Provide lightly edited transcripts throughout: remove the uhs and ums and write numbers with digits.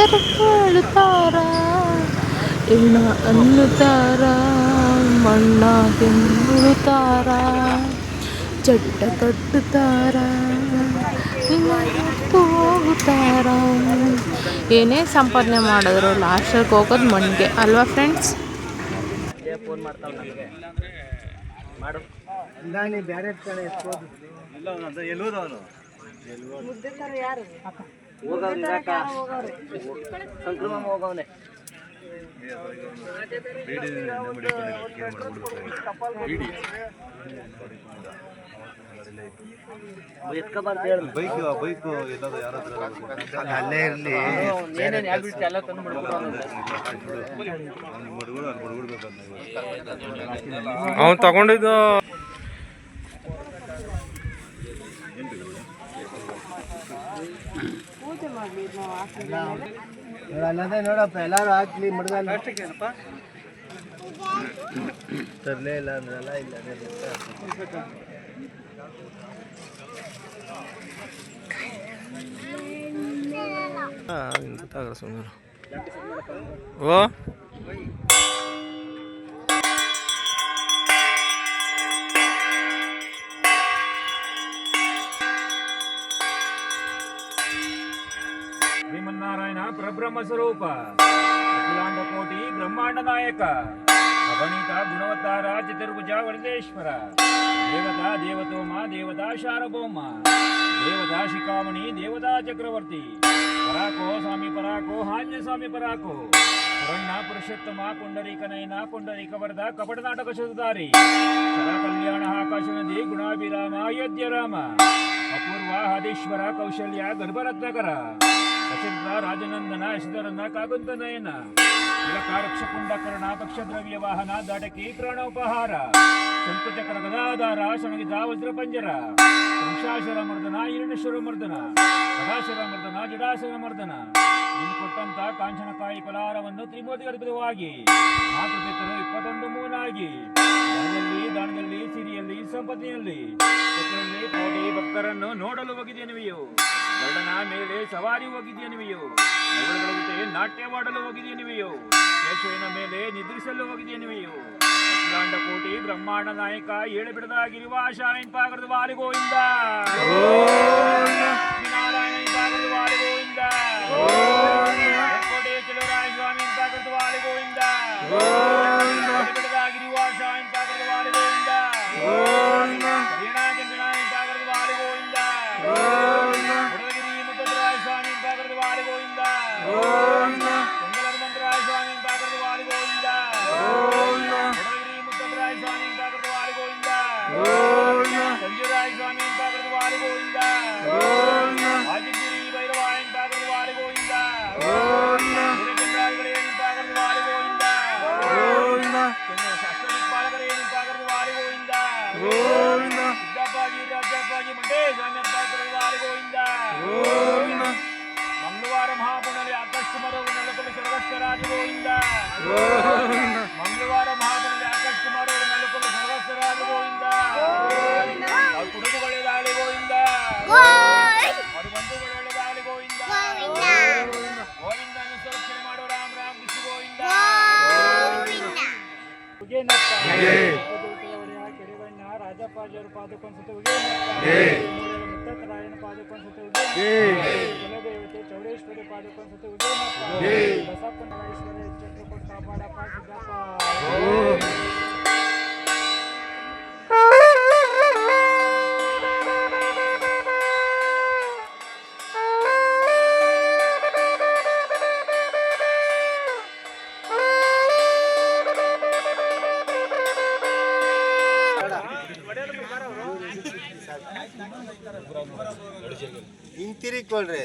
ಕೇಳುತ್ತಾರ ಎಣ್ಣ ಅನ್ನುತ್ತಾರ ಮಣ್ಣ ತಿನ್ನುತ್ತಾರ ಚಟ್ಟ ಕಟ್ಟುತ್ತಾರ ಹೋಗುತ್ತಾರ. ಏನೇ ಸಂಪಾದನೆ ಮಾಡಿದ್ರು ಲಾಸ್ಟಲ್ಲಿ ಹೋಗೋದು ಮಣ್ಣಿಗೆ ಅಲ್ವಾ ಫ್ರೆಂಡ್ಸ್? ಅಲ್ಲೇ ಇರಲಿ ಅವನು ತಗೊಂಡಿದ್ದು ಅನ್ನೋದೇ ನೋಡಪ್ಪ, ಎಲ್ಲಾರು ಹಾಕ್ಲಿ ಮಡ್ಗಲ್ಲ ತರಲೇ ಇಲ್ಲ ಅಂದ್ರಲ್ಲ. ಇಲ್ಲ ಗೊತ್ತಾಗಲ್ಲ ಸುಮ್ಮನೆ. ಓ ಶ್ರೀಮನ್ನಾರಾಯಣ ಪರಬ್ರಹ್ಮ ಸ್ವರೂಪ ಅಖಿಲಾಂಡ ಕೋಟಿ ಬ್ರಹ್ಮಾಂಡ ನಾಯಕ ಅಗಣಿತ ಗುಣವತ್ತಾರ ಚತುರ್ಭುಜ ವರದೇಶ್ವರ ದೇವತಾ ದೇವತೋಮ ದೇವತಾ ಶಾರಭೌಮ ದೇವತಾ ಶಿಖಾಮಣಿ ದೇವತಾ ಚಕ್ರವರ್ತಿ ಪರಾಕೋ ಸ್ವಾಮಿ ಪರಾಕೋ ಹಾನ್ಯ ಸ್ವಾಮಿ ಪರಾಕೋ ಪುರಣ್ಣ ಪುರುಷೋತ್ತಮ ಪುಂಡರೀಕನಯನ ಪುಂಡರೀಕ ವರದ ಕಪಟ ನಾಟಕ ಶತಧಾರಿ ಸದಾ ಕಲ್ಯಾಣ ಆಕಾಶ ನದಿ ಗುಣಾಭಿರಾಮ ಅಯೋಧ್ಯ ರಾಮ ಅಪೂರ್ವ ಆದೇಶ್ವರ ಕೌಶಲ್ಯ ಗರ್ಭರತ್ನಕರ ಪ್ರಸಿದ್ಧ ರಾಜನಂದನ ಯಶಧರನ ಕಾಗುಂತ ನಯನ ತಿಲಕ ರಕ್ಷಕುಂಡ ಕರ್ಣ ಪಕ್ಷದ್ರವ್ಯ ವಾಹನ ದಾಟಕಿ ಪ್ರಾಣೋಪಹಾರ ಸಂಕುಚಕರ ಗದಾಧಾರ ಶಣಗಿದ ವಜ್ರಪಂಜರ ಸಂಶಾಶರ ಮರ್ದನ ಹಿರಣ್ಯಶ್ವರ ಮರ್ದನ ಗದಾಶರ ಮರ್ದನ ಜಡಾಶರ ಮರ್ದನ ನೀನು ಕೊಟ್ಟಂತ ಕಾಂಚನಕಾಯಿ ಫಲಾರವನ್ನು ತ್ರಿಮೂರ್ತಿ ಅದ್ಭುತವಾಗಿ ಮಾತೃಪಿತರು 21 ಮೂನಾಗಿ ದಾನದಲ್ಲಿ ಸಿರಿಯಲ್ಲಿ ಸಂಪತ್ತಿನಲ್ಲಿ ಕೋಟಿ ಭಕ್ತರನ್ನು ನೋಡಲು ಹೋಗಿದ್ದೇನೆವೆಯೋ ಗರುಡನ ಮೇಲೆ ಸವಾರಿ ಹೋಗಿದ್ದೇನೆವೆಯೋ ನಗರಗಳ ಜೊತೆ ನಾಟ್ಯವಾಡಲು ಹೋಗಿದ್ದೇನೆವೆಯೋ ಯಶೋವಿನ ಮೇಲೆ ನಿದ್ರಿಸಲು ಹೋಗಿದ್ದೇನೆವೆಯೋ ಅಖಿಲಾಂಡ ಕೋಟಿ ಬ್ರಹ್ಮಾಂಡ ನಾಯಕ ಏಳು ಬಿಡದಾಗಿರುವ ಶಾಯನ್ ಪಾಗರದ ವಾಲಿಗೋಯಿಂದ ನಾರಾಯಣ ಪಾಗರದ ವಾಲಿಗೋಯಿಂದ ಕೋಟೆ ಚಲುವರಾಯ ಸ್ವಾಮಿ ಪಾಗರದ ವಾಲಿಗೋಯಿಂದ ಬಿಡದಾಗಿರುವ ಶಾಯನ್ ಪಾಗರದ ವಾಲಿಗೋಯಿಂದ ಪಾಗರದ ವಾಲಿಗೋಯಿಂದ ಮುದ್ದರಾಯ ಸ್ವಾಮಿ ಪಾಗರದ ವಾಲಿಗೋಯಿಂದ ಮಂಗಲರಾಯ ಸ್ವಾಮಿ ಪಾಗರದ ವಾಲಿಗೋಯಿಂದ ಮುದ್ದರಾಯ ಸ್ವಾಮಿ ಪಾಗರದ ವಾಲಿಗೋಯಿಂದ ಸಂಜಯರಾಯ ಸ್ವಾಮಿ ಪಾಗರದ ವಾಲಿಗೋಯಿಂದ ಆದಿಗಿರಿ ಭೈರವಾಯನ್ ಪಾಗರದ ವಾಲಿಗೋಯಿಂದ ಪಾಗರದ ವಾಲಿಗೋಯಿಂದ ಅಷ್ಟದಿಕ್ಪಾಲಕರೇನು ಪಾಗರದ ವಾಲಿಗೋಯಿಂದ ಸಿದ್ದಪ್ಪಾಜಿ ರಾಜಪ್ಪಾಜಿ ಮಂಡೇ ಸ್ವಾಮಿ ಪಾಗರದ ವಾಲಿಗೋಯಿಂದ ಮಂಗಳವಾರ ಮಹಾಪುಣಲಿ ಆಕಾಶ್ ಕುಮಾರ್ ನೆಲಕೊಲು ಸರ್ವಸ್ಥರಾಜಗೋಯಿಂದ ಮಂಗಳವಾರ ಮಹಾಪುಣಲಿ ಆಕಾಶ್ ಕುಮಾರ್ ನೆಲಕೊಲು ಸರ್ವಸ್ಥರಾಜಗೋಯಿಂದ ಅವ್ರ ಕುಟುಂಬಗಳಿದಾಳಿಗೋಯಿಂದ ಅವ್ರ ಬಂಧುಗಳಿದಾಳಿಗೋಯಿಂದ ಗೋವಿಂದನ್ನು ಸುರಕ್ಷಣೆ ಮಾಡೋ ರಾಮ್ ರಾಮ್ ಕೃಷ್ಣ ಗೋವಿಂದ ಕೆರೆಬಣ್ಣ ರಾಜಪ್ಪಾಜಿಯವರು ಪಾದಕೊಂಡ್ಸತೆ ಮುತ್ತರಾಯನ ಪಾದಕೊಂಡ್ಸತೆ ಕುಲದೇವತೆ ಚೌಡೇಶ್ವರಿ ಪಾದಕೊಂಡ್ಸತೆ ಬಸಪ್ಪನ ಐಶ್ವರ್ಯ ಚಕ್ರಕೊಟ್ಟು ಕಾಪಾಡಪ್ಪ ಸಿದ್ದಪ್ಪ. ಹಿಂತಿರಿಕೊಳ್ರಿ.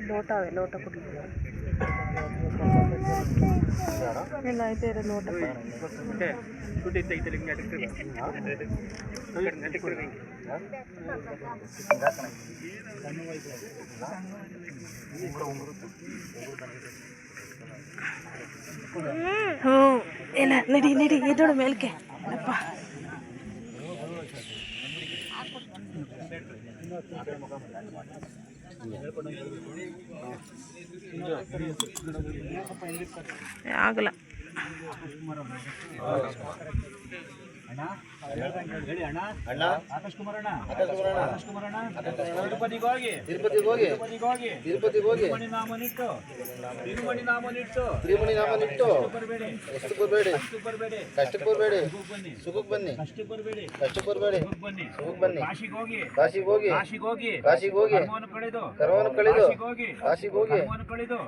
ಲೋಟವೇ ಲೋಟ ಕೊಡಿ ಎಲ್ಲ ಐತೆ ಇರೋ ಲೋಟ ಹ್ಞೂ ಇಲ್ಲ ನಡಿ ನಡಿ ಎದೋಳು ಮೇಲ್ಕೆ ಅಪ್ಪ ಆಗಲ್ಲ ತಿರುಪತಿಗೆ ಹೋಗಿ ತಿರುಮಣಿ ನಾಮನಿಟ್ಟು ಎಷ್ಟು ಬರಬೇಡಿ ಕಷ್ಟಕ್ಕೆ ಬರಬೇಡಿ ಸುಖಕ್ಕೆ ಬನ್ನಿ ಕಷ್ಟಕ್ಕೆ ಬರಬೇಡಿ ಸುಖಕ್ಕೆ ಬನ್ನಿ ಕಾಶಿಗೆ ಹೋಗಿ ಕರ್ಮವನ್ನು ಕಳೆದು ಕಾಶಿಗೆ ಹೋಗಿ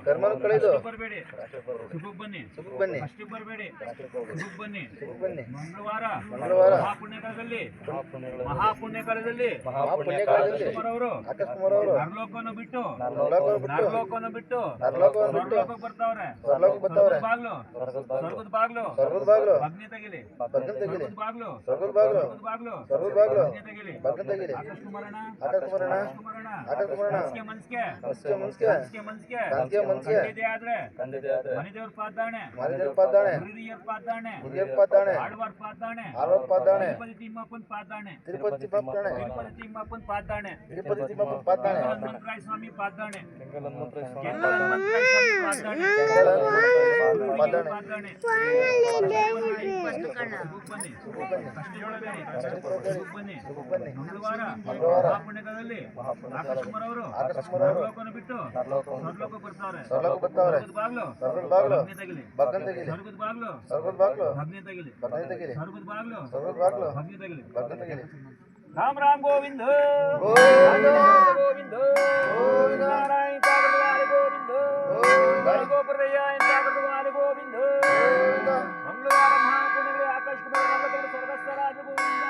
ಕರ್ಮವನ್ನು ಕಳೆದು ಸುಖಕ್ಕೆ ಬನ್ನಿ ಮಂಗಳವಾರ ಮಂಗಳವಾರ ಮಹಾಪುಣ್ಯಕಾಲದಲ್ಲಿ ಅವರು ನರಲೋಕವನ್ನು ಬಿಟ್ಟು ನರಲೋಕವನ್ನು ಬಿಟ್ಟು ಸ್ವರ್ಲೋಕಕ್ಕೆ ಬರ್ತಾವ್ರೆ ಬರ್ತಾವ್ರೆ ಸ್ವರ್ಗದ ಬಾಗ್ಲು ಸ್ವರ್ಗದ ಬಾಗ್ಲು ಅಗ್ನಿ ತೆಗಿಲಿ ಬಗ್ಗನ್ ತೆಗಿಲಿ ಬಾಗ್ಲು ಸ್ವರ್ಗದ ಬಾಗ್ಲು ಬಾಗ್ಲು ಸ್ವರ್ಗದ ಬಾಗ್ಲು ಅಗ್ನಿ ತೆಗಿಲಿ ಬಗ್ಗನ್ ತೆಗಿಲಿ ಆಕಾಶ ಕುಮಾರಣ್ಣ ಆಕಾಶ ಕುಮಾರಣ್ಣ ಮನ್ಸ್ಗೆ ಆದ್ರೆ ಮನೆದೇವ್ರ ಪಾದಾಣೆ ಹಿರಿಯರ ಪಾದಾಣೆ ಆಳ್ವಾರ್ ಪಾದಾಣೆ ತಿಮ್ಮಪ್ಪನ ಪಾದಾಣೆ ತಿಮ್ಮಪ್ಪನ ಪಾದಾಣೆ ಹನುಮಂತರಾಯ ಸ್ವಾಮಿ ಪಾದಾಣೆ ಮಂಗಳವಾರ ಮಹಾಪುಣ್ಯಕಾಲದಲ್ಲಿ ಆಕಾಶ ಕುಮಾರ್ ಅವರು ನರಲೋಕವನ್ನು ಬಿಟ್ಟು ಸ್ವರ್ಲೋಕಕ್ಕೆ ಬರ್ತಾವ್ರೆ ಸ್ವರ್ಗದ ಬಾಗ್ಲು ಬಗ್ಗನ್ ತೆಗಿಲಿ ಸ್ವರ್ಗದ ಬಾಗ್ಲು ಅಗ್ನಿ ತೆಗಿಲಿ ಸ್ವರ್ಗದ ಬಾಗ್ಲು ಅಗ್ನಿ ತೆಗಿಲಿ ರಾಮ್ ರಾಮ್ ಗೋವಿಂದ ಗೋವಿಂದ ನಾರಾಯಣ ಪಾಗಲವಾರಿ ಗೋವಿಂದ ಗೋಪುರಯ್ಯ ಪಾಗಲವಾರಿ ಗೋವಿಂದ ಮಂಗಳವಾರ ಮಹಾಪುಣ್ಯಗಳೇ ಆಕಾಶ ಕುಮಾರ ನಲ್ಲಕಲ್ಲು ಸ್ವರ್ಗಸ್ಥರಾಜ ಗೋವಿಂದ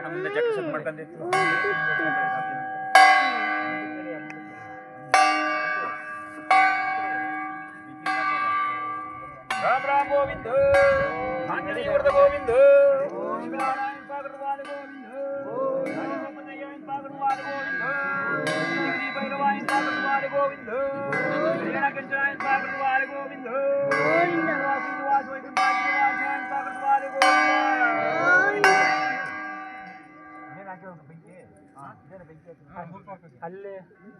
ಮುಂದೆ ಜಕ್ಕ ಸೆಟ್ ಮಾಡ್ಕೊಂಡಿತ್ತು ರಾಮ್ ರಾಮ್ ಗೋವಿಂದ ಆಂಜನೇಯವರದ ಗೋವಿಂದ ನಾರಾಯಣ ಪಾಗಲವಾರಿ ಗೋವಿಂದ ರಾಮಯ್ಯ ಪಾಗಲವಾರಿ ಗೋವಿಂದ ಭೈರವಾಯ ಪಾಗಲವಾರಿ ಗೋವಿಂದ ಕಂಚನಾಯ ಪಾಗಲವಾರಿ ಗೋವಿಂದ ಶ್ರೀನಿವಾಸ ವೈಕುಂಠಾಯ ಪಾಗಲವಾರಿ ಗೋವಿಂದ ಅಲ್ಲೇ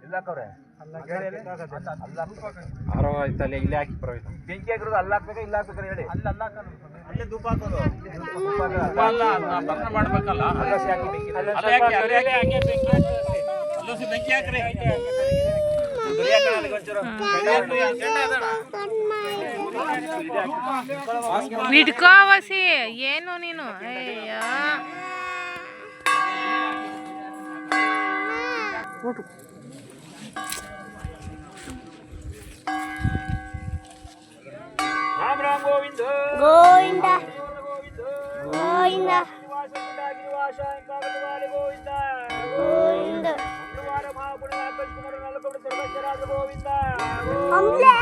ಇಲ್ಲಾಕವ್ರೆ ಇಲ್ಲೇ ಹಾಕಿ ಪರವಾಗಿಲ್ಲ ಬೆಂಕಿ ಹಾಕಿರೋದು ಅಲ್ಲಿ ಹಾಕ್ಬೇಕಾ ಇಲ್ಲ ಹಾಕ್ಬೇಕಾರೆ ಹೇಳಿ ಅಲ್ಲೇ ಧೂಪ ಹಾಕೋದು ಮಾಡ್ಬೇಕಲ್ಲ ಬೆಂಕಿ ಹಾಕ್ರಿ ಹಿಡ್ಕೋವಸಿ ಏನು ನೀನು ಅಯ್ಯ ರಾಮ್ ರಾಮ್ ಗೋವಿಂದ ಗೋವಿಂದ ಗೋವಿಂದ ಗೋವಿಂದ ಮಹಾಪುಣ್ಯ ಆಕಾಶ ಕುಮಾರ ನಲ್ಲಕಲ್ಲು ಸ್ವರ್ಗಸ್ಥರಾಜ ಗೋವಿಂದ ಅಮ್ಲೆ